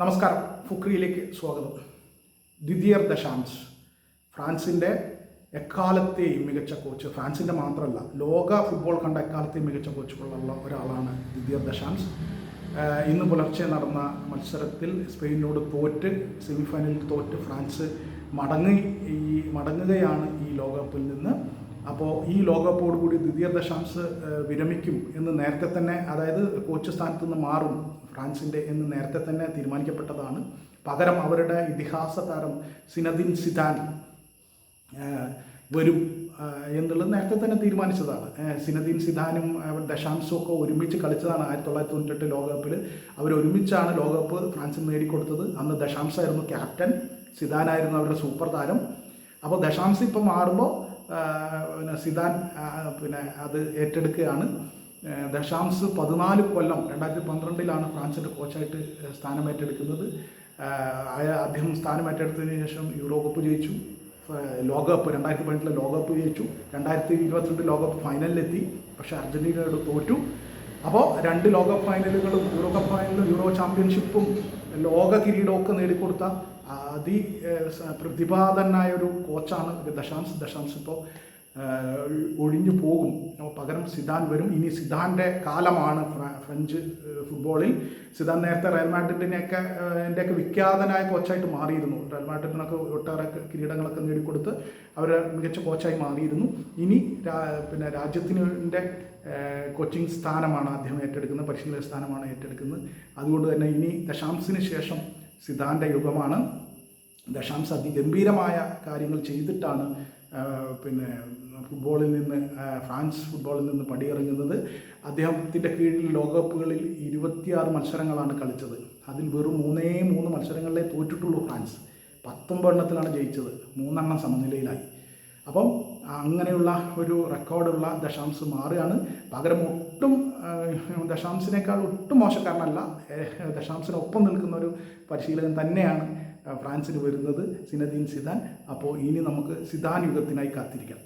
നമസ്കാരം, ഫുക്രിയിലേക്ക് സ്വാഗതം. ദിദിയർ ദശാംസ് ഫ്രാൻസിൻ്റെ എക്കാലത്തെയും മികച്ച കോച്ച്, ഫ്രാൻസിൻ്റെ മാത്രമല്ല ലോക ഫുട്ബോൾ കണ്ട എക്കാലത്തെയും മികച്ച കോച്ചുകളുള്ള ഒരാളാണ് ദിദിയർ ദശാംസ്. ഇന്ന് പുലർച്ചെ നടന്ന മത്സരത്തിൽ സ്പെയിനോട് തോറ്റ്, സെമിഫൈനലിൽ തോറ്റ് ഫ്രാൻസ് മടങ്ങുകയാണ് ഈ ലോകകപ്പിൽ നിന്ന്. അപ്പോൾ ഈ ലോകകപ്പോടുകൂടി ദിദിയർ ദശാംസ് വിരമിക്കും എന്ന് നേരത്തെ തന്നെ, അതായത് കോച്ച് സ്ഥാനത്ത് നിന്ന് മാറും ഫ്രാൻസിൻ്റെ എന്ന് നേരത്തെ തന്നെ തീരുമാനിക്കപ്പെട്ടതാണ്. പകരം അവരുടെ ഇതിഹാസ താരം സിനദിൻ സിദാൻ വരും എന്നുള്ളത് നേരത്തെ തന്നെ തീരുമാനിച്ചതാണ്. സിനദിൻ സിദാനും ദശാംസും ഒക്കെ ഒരുമിച്ച് കളിച്ചതാണ് 1998 ലോകകപ്പിൽ. അവരൊരുമിച്ചാണ് ലോകകപ്പ് ഫ്രാൻസിന് നേടിക്കൊടുത്തത്. അന്ന് ദശാംസായിരുന്നു ക്യാപ്റ്റൻ, സിദാനായിരുന്നു അവരുടെ സൂപ്പർ താരം. അപ്പോൾ ദശാംസ് ഇപ്പം മാറുമ്പോൾ സിദാൻ അത് ഏറ്റെടുക്കുകയാണ്. ദശാംസ് 14 കൊല്ലം 2012 ഫ്രാൻസിൻ്റെ കോച്ചായിട്ട് സ്ഥാനം ഏറ്റെടുക്കുന്നത്. അദ്ദേഹം സ്ഥാനം ഏറ്റെടുത്തതിന് ശേഷം യൂറോ കപ്പ് ജയിച്ചു, ലോകകപ്പ് 2018 ലോകകപ്പ് ജയിച്ചു, 2022 ലോകകപ്പ് ഫൈനലിലെത്തി. പക്ഷേ അർജൻറ്റീനയോട് തോറ്റു. അപ്പോൾ 2 ലോകകപ്പ് ഫൈനലുകളും യൂറോ കപ്പ് ഫൈനലും യൂറോ ചാമ്പ്യൻഷിപ്പും ലോക കിരീടമൊക്കെ നേടിക്കൊടുത്ത പ്രതിഭാതനായ ഒരു കോച്ചാണ് ദശാംസ്. ഇപ്പോൾ ഒഴിഞ്ഞു പോകും. പകരം സിദാൻ വരും. ഇനി സിദാൻ്റെ കാലമാണ് ഫ്രഞ്ച് ഫുട്ബോളിൽ. സിദാൻ നേരത്തെ റയൽ മാഡ്രിഡിൻ്റെയൊക്കെ വിഖ്യാതനായ കോച്ചായിട്ട് മാറിയിരുന്നു. റയൽ മാഡ്രിഡിനൊക്കെ ഒട്ടേറെ കിരീടങ്ങളൊക്കെ നേടിക്കൊടുത്ത് അവർ മികച്ച കോച്ചായി മാറിയിരുന്നു. ഇനി രാജ്യത്തിൻ്റെ കോച്ചിങ് സ്ഥാനമാണ് അദ്ദേഹം ഏറ്റെടുക്കുന്നത്, പരിശീലന സ്ഥാനമാണ് ഏറ്റെടുക്കുന്നത്. അതുകൊണ്ട് തന്നെ ഇനി ദശാംസിന് ശേഷം സിദാൻ്റെ യുഗമാണ്. ദശാംസ് അതിഗംഭീരമായ കാര്യങ്ങൾ ചെയ്തിട്ടാണ് ഫ്രാൻസ് ഫുട്ബോളിൽ നിന്ന് പടിയിറങ്ങുന്നത്. അദ്ദേഹത്തിൻ്റെ കീഴിൽ ലോകകപ്പുകളിൽ 26 മത്സരങ്ങളാണ് കളിച്ചത്. അതിൽ വെറും 3 മത്സരങ്ങളിലേ തോറ്റിട്ടുള്ളൂ ഫ്രാൻസ്. 19 എണ്ണത്തിലാണ് ജയിച്ചത്, 3 എണ്ണം സമനിലയിലായി. അപ്പം അങ്ങനെയുള്ള ഒരു റെക്കോർഡുള്ള ദശാംസ് മാറുകയാണ്. പകരം ദശാംസിനേക്കാൾ ഒട്ടും മോശക്കാരനല്ല, ദശാംസിനൊപ്പം നിൽക്കുന്ന ഒരു പരിശീലകൻ തന്നെയാണ് ഫ്രാൻസിന് വരുന്നത്, സിനദീൻ സിദാൻ. അപ്പോൾ ഇനി നമുക്ക് സിദാൻ യുഗത്തിനായി കാത്തിരിക്കാം.